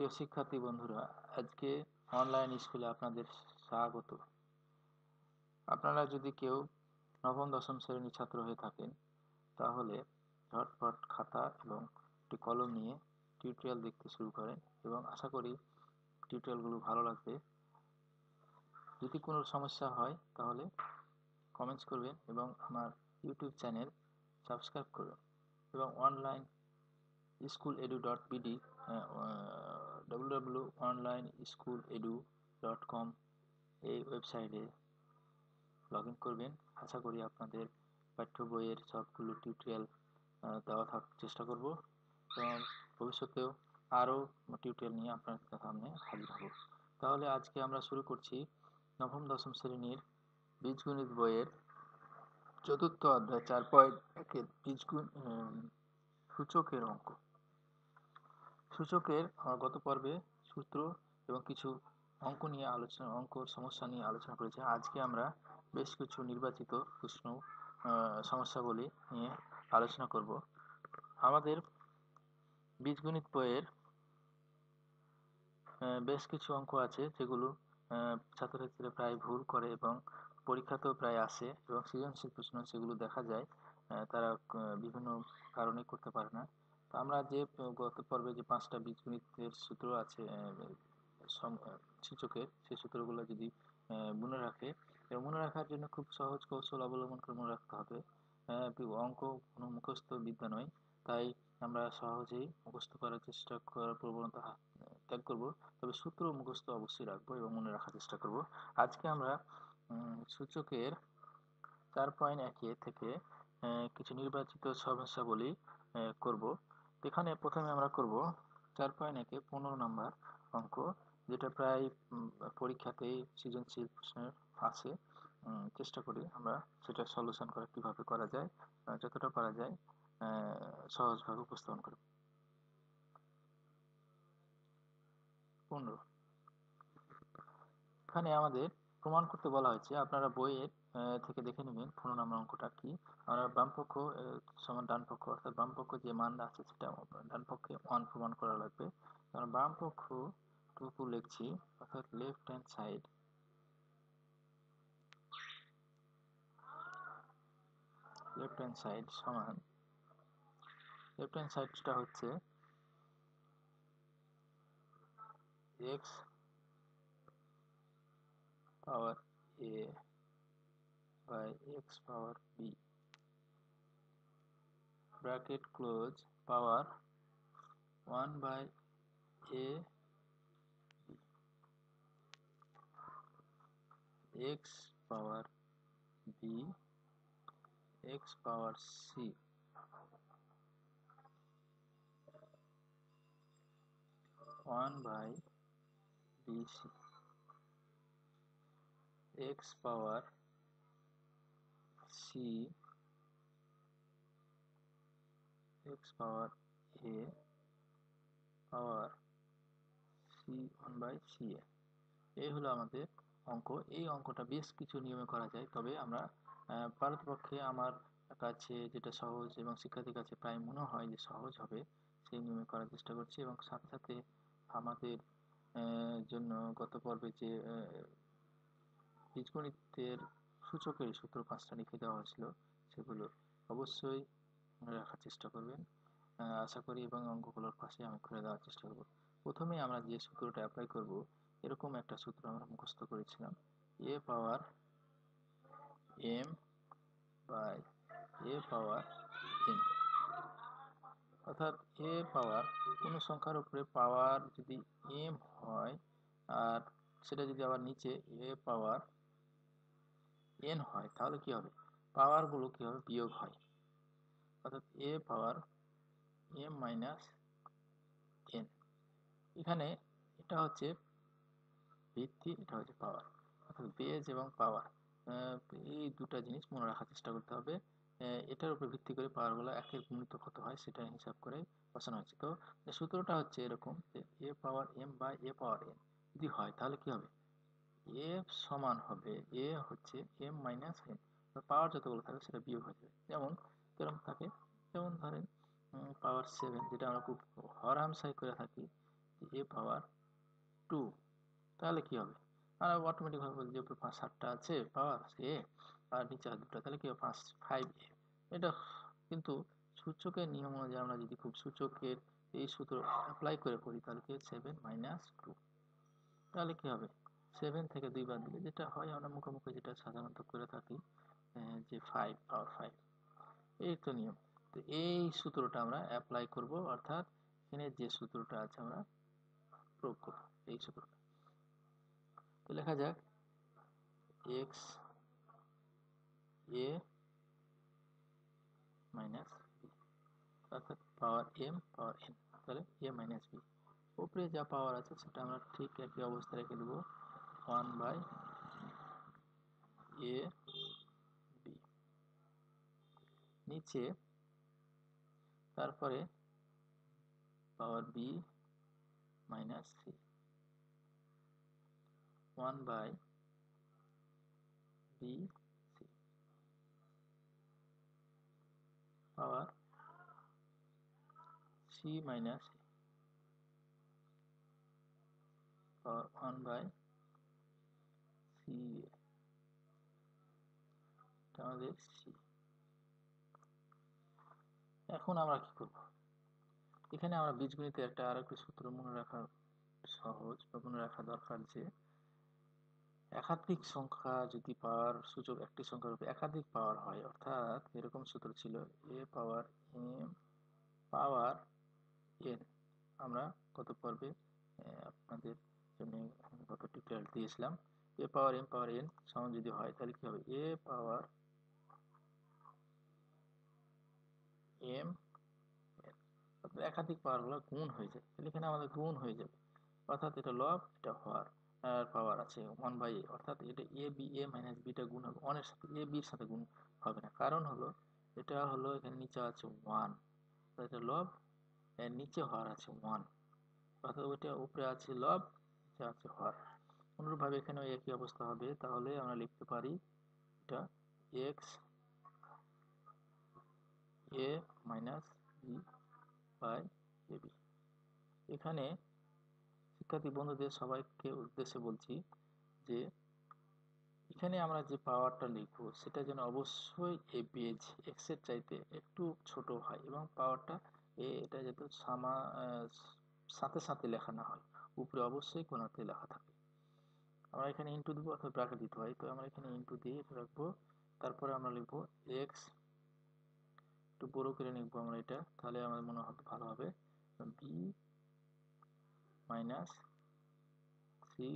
প্রিয় শিক্ষার্থী বন্ধুরা, আজকে অনলাইন স্কুলে আপনাদের স্বাগত। আপনারা যদি কেউ নবম দশম শ্রেণীর ছাত্র হয়ে থাকেন, তাহলে ঝটপট খাতা এবং একটি কলম নিয়ে টিউটোরিয়াল দেখতে শুরু করেন এবং আশা করি টিউটোরিয়ালগুলো ভালো লাগবে। যদি কোনো সমস্যা হয় তাহলে কমেন্টস করবেন এবং আমার ইউটিউব চ্যানেল সাবস্ক্রাইব করবেন এবং অনলাইন schooledu.bd www.onlineschool.edu.com এই ওয়েবসাইটে লগ ইন করবেন। আশা করি আপনাদের পাঠ্য বইয়ের সবগুলো টিউটোরিয়াল দেওয়া চেষ্টা করব এবং ভবিষ্যতেও আরও টিউটোরিয়াল নিয়ে আপনাদের সামনে হাজির হব। তাহলে আজকে আমরা শুরু করছি নবম দশম শ্রেণীর বীজগণিত বইয়ের চতুর্থ অধ্যায় 4.1-এর সূচকের অঙ্ক। সূচকের গত পর্বে সূত্র এবং কিছু অঙ্কর সমস্যা নিয়ে আলোচনা করেছি। আজকে আমরা বেশ কিছু নির্বাচিত প্রশ্ন সমস্যাগুলি নিয়ে আলোচনা করব। আমাদের বীজগণিত বইয়ের বেশ কিছু অঙ্ক আছে যেগুলো ছাত্রছাত্রীরা প্রায় ভুল করে এবং পরীক্ষাতেও প্রায় আসে এবং সৃজনশীল প্রশ্ন সেগুলো দেখা যায় তারা বিভিন্ন কারণে করতে পারে না। তো আমরা যে গত পর্বে যে 5টা বীজগণিতের সূত্র আছে সূচকের, সেই সূত্রগুলো যদি মনে রাখে এবং মনে রাখার জন্য খুব সহজ কৌশল অবলম্বন করে মনে রাখতে হবে। অঙ্ক কোনো মুখস্থ বিদ্যা নয়, তাই আমরা সহজেই মুখস্থ করার চেষ্টা করার প্রবণতা ত্যাগ করব, তবে সূত্র মুখস্থ অবশ্যই রাখবো এবং মনে রাখার চেষ্টা করব। আজকে আমরা সূচকের 4.1 থেকে কিছু নির্বাচিত সমস্যাবলী করব। এখানে প্রথমে আমরা করব 4.1-এ 15 নম্বর অঙ্ক, যেটা প্রায় পরীক্ষাতেই সৃজনশীল প্রশ্নের আছে। চেষ্টা করি আমরা সেটা সলিউশন করা কিভাবে করা যায়, যতটা পারা যায় সহজভাবে উপস্থাপন করব। 15 এখানে আমাদের প্রমাণ করতে বলা হয়েছে। আপনারা বইয়ের থেকে দেখে নেবেন 15 নম্বর অঙ্কটা কি। আমরা বামপক্ষ সমান ডানপক্ষ, অর্থাৎ বামপক্ষ যে মান আছে সেটা ডান পক্ষে 1 প্রমাণ করা লাগবে। আমরা বামপক্ষ টুকু লিখছি, অর্থাৎ লেফট হ্যান্ড সাইড সমান, লেফট হ্যান্ড সাইডটা হচ্ছে x power a by x power b bracket close power 1 by a x power b x power c 1 by bc x power c x power a power c 1 by ca। এই হলো আমাদের অঙ্ক। এই অঙ্কটা বেশ কিছু নিয়মে করা যায়, তবে আমরা পারতপক্ষে আমার কাছে যেটা সহজ এবং শিক্ষার্থীর কাছে প্রায় মনে হয় যে সহজ হবে, সেই নিয়মে করার চেষ্টা করছি। এবং সাথে সাথে আমাদের জন্য গত পর্বে যে বীজগণিতের সূচকের সূত্র 5টা লিখে দেওয়া হয়েছিল, সেগুলো অবশ্যই মনে রাখার চেষ্টা করবেন আশা করি, এবং অঙ্কগুলোর পাশে আমি করে দেওয়ার চেষ্টা করব। প্রথমে আমরা যে সূত্রটা অ্যাপ্লাই করব, এরকম একটা সূত্র আমরা মুখস্থ করেছিলাম, a power m by a power n, অর্থাৎ a পাওয়ার কোনো সংখ্যার উপরে পাওয়ার যদি m হয় আর সেটা যদি আবার নিচে a পাওয়ার n হয়, তাহলে কি হবে, পাওয়ারগুলো কি হবে, বিয়োগ হয়, অর্থাৎ a power m minus n। এখানে এটা হচ্ছে ভিত্তি, এটা হচ্ছে পাওয়ার, অর্থাৎ বেজ এবং পাওয়ার, এই দুটা জিনিস মনে রাখার চেষ্টা করতে হবে। এটার উপর ভিত্তি করে পাওয়ারগুলো একের গুণিত কত হয় সেটা হিসাব করে বসানো হচ্ছে। তো সূত্রটা হচ্ছে এরকম যে a power m by a power n যদি হয়, তাহলে কি হবে, a সমান হবে a হচ্ছে m মাইনাস n, পাওয়ার যতগুলো থাকে সেটা বিয়োগ হয়ে যাবে। যেমন এরকম থাকে, যেমন ধরেন পাওয়ার 7, যেটা আমরা খুব হরহামেশাই করে থাকি, এ পাওয়ার 2। তাহলে কি হবে? আমরা অটোমেটিক ভাবে বলি যে উপরে 7টা আছে পাওয়ার এ আর নিচে 2টা, তাহলে কি হবে 5a। এটা কিন্তু সূচকের নিয়ম অনুযায়ী আমরা যদি খুব সূচকের এই সূত্র অ্যাপ্লাই করে করি তাহলে কি 7 - 2। তাহলে কি হবে 7 থেকে 2 বাদ দিলে যেটা হয় আমরা মুখোমুখি যেটা সাধারণত করে থাকি যে 5 পাওয়ার 5, এই তো নিয়ম। তো এই সূত্রটা আমরা অ্যাপ্লাই করব, অর্থাৎ এখানে যে সূত্রটা আছে আমরা প্রয়োগ করব এই সূত্রটা। তো লেখা যাক x a মাইনাস b, অর্থাৎ পাওয়ার m পাওয়ার n, তাহলে a মাইনাস b। উপরে যা পাওয়ার আছে সেটা আমরা ঠিক একই অবস্থায় রেখে দেবো 1/a b। নিচে তারপরে পাওয়ার b minus c 1/b c power c minus a power 1/c আমাদের c। এখন আমরা কি করব? এখানে আমরা বীজগণিতের একটা আরেকটা সূত্র মনে রাখা সহজ বা মনে রাখা দরকার যে একাধিক সংখ্যা যদি পাওয়ার সূচক একটি সংখ্যার উপর একাধিক পাওয়ার হয়, অর্থাৎ এরকম সূত্র ছিল a power m power n। আমরা গত পর্বে আপনাদের জন্য গত টিউটোরিয়াল দিয়েছিলাম a power m power n সমান যদি হয় তাহলে কি হবে a পাওয়ার m একাধিক পাওয়ার গুলো গুণ হয়ে যায়, তাহলে এখানে আমাদের গুণ হয়ে যাবে, অর্থাৎ এটা লব এটা হর পাওয়ার আছে 1/a, অর্থাৎ এটা a b a minus beta গুণ হবে 1 এর সাথে, a b এর সাথে গুণ হবে না, কারণ হলো এটা হলো এখানে নিচে আছে 1, এটা লব এর নিচে হর আছে 1, অর্থাৎ ওইটা উপরে আছে লব নিচে আছে হর। অনুরূপভাবে এখানেও একই অবস্থা হবে, তাহলে আমরা লিখতে পারি এটা x a minus b by ab। এখানে শিক্ষার্থী বন্ধুদের সবাইকে উদ্দেশ্যে বলছি যে এখানে আমরা যে পাওয়ারটা লিখবো সেটা যেন অবশ্যই এই বেজ এক্স এর চাইতে একটু ছোট হয় এবং পাওয়ারটা এটা যাতে সাথে সাথে লেখা না হয়, উপরে অবশ্যই কোণাতে লেখা থাকে। আমরা এখানে ইনটু দেবো অথবা ব্র্যাকেট দিতে হয়, তো আমরা এখানে ইনটু দিয়ে রাখবো। তারপরে আমরা লিখবো এক্স, একটু বড় করে লিখবো আমরা এটা, তাহলে আমার মনে হবে ভালো হবে, B minus C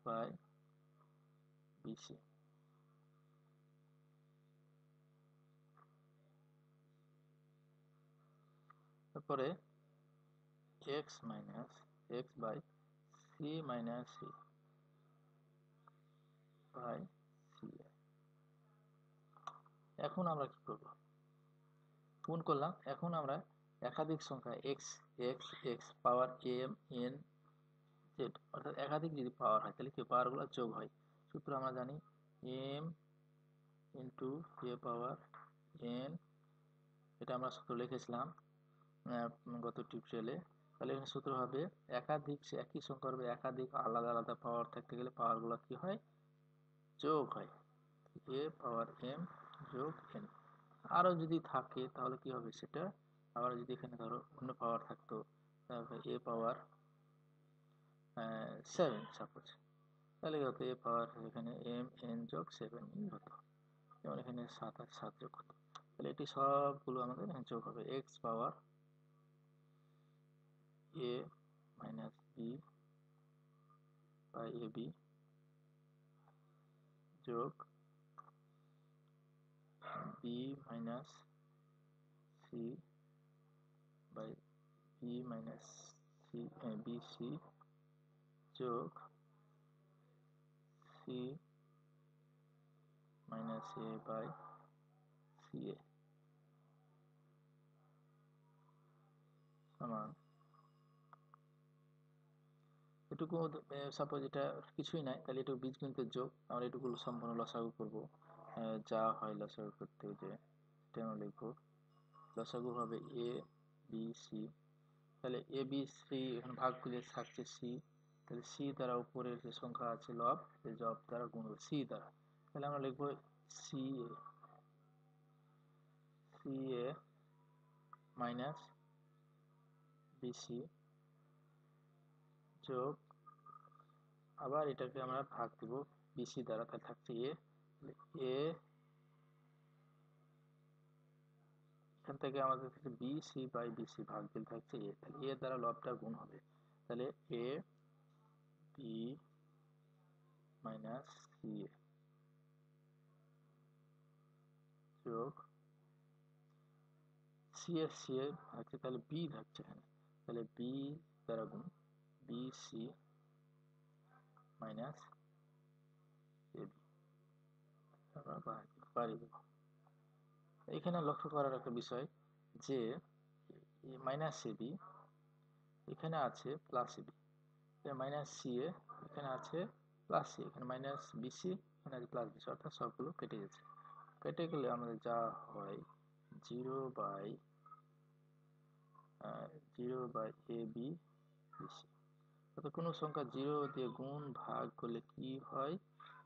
by BC. তারপরে x minus x by C minus C by C. এখন আমরা কি করব? গুণ করলাম। এখন আমরা একাধিক সংখ্যা x x x পাওয়ার m n z, অর্থাৎ একাধিক যদি পাওয়ার হয় তাহলে কি পাওয়ারগুলো যোগ হয়। সূত্র আমরা জানি m into a power n, এটা আমরা সূত্র লিখেছিলাম গত টিউটোরিয়ালে। তাহলে এখানে সূত্র হবে একাধিক একই সংখ্যার হবে একাধিক আলাদা আলাদা পাওয়ার থাকতে গেলে পাওয়ারগুলো কি হয় যোগ হয়, a পাওয়ার m যোগ n। আরও যদি থাকে তাহলে কি হবে সেটা, আবার যদি এখানে ধরো অন্য পাওয়ার থাকতো তাহলে a পাওয়ার 7 সাপোজ, তাহলে কি হতো a পাওয়ার এখানে m n যোগ 7 হতো, যেমন এখানে 7 আর 7 যোগ হতো। তাহলে এটি সবগুলো আমাদের এখানে যোগ হবে x power a minus b by ab যোগ b minus c by b minus c bc যোগ c minus a by ca সমান এটুকু। সাপোজ এটা কিছুই নাই, তাহলে এটুকু বীজগণিতের যোগ, আমরা এটুকু সম্পূর্ণ লসাগু করব, যা হয় লসাগু করতে যে এটা আমরা লিখবো লসাগু হবে a b c তাহলে এ বি সি এখানে ভাগ করলে থাকছে সি, তাহলে সি দ্বারা উপরের যে সংখ্যা আছে লব, এই লব দ্বারা গুণ সি দ্বারা, তাহলে আমরা লিখবো সি এ মাইনাস বিসি যোগ, আবার এটাকে আমরা ভাগ দিব বিসি দ্বারা, তাহলে থাকছে এ, এ এখান থেকে আমাদের কাছে বিসি বাই বিসি ভাগ দিলে থাকছে এ, তাহলে এ দ্বারা লবটা গুণ হবে, তাহলে এ বি মাইনাস সি এ যোগ সি এ থাকছে, তাহলে বি থাকছে এখানে, তাহলে বি দ্বারা গুণ B C minus A B, আমরা বাড়িয়ে দেব। এখানে লক্ষ্য করার একটা বিষয় যে মাইনাস এ বি এখানে আছে plus A B, minus C এ এখানে আছে প্লাস সি, এখানে মাইনাস বিসি এখানে আছে প্লাস বিসি, অর্থাৎ সবগুলো কেটে গেছে। কেটে গেলে আমাদের যা হয় 0/0/a b বিসি, অর্থাৎ কোনো সংখ্যা 0 দিয়ে গুণ ভাগ করলে কি হয়,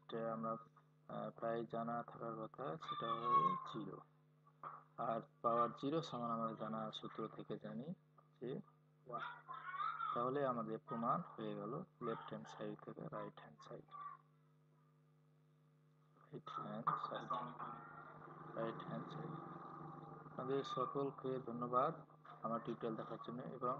এটা আমরা প্রায় জানা থাকার কথা, সেটা হবে 0। আর পাওয়ার 0 সমান আমাদের জানা সূত্র থেকে জানি যে 1। তাহলে আমাদের প্রমাণ হয়ে গেল লেফট হ্যান্ড সাইড থেকে right hand side, right hand side. আপনাদের সকলকে ধন্যবাদ আমার টিউটোরিয়াল দেখার জন্য, এবং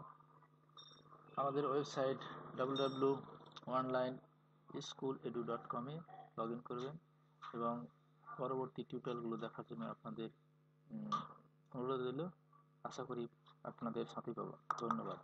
আমাদের website www.onlineschool.edu.com A log in করবেন, এবং পরবর্তী টিউটোরিয়ালগুলো দেখার জন্য আপনাদের অনুরোধ রইল। আশা করি আপনাদের সাথে পাবো। ধন্যবাদ।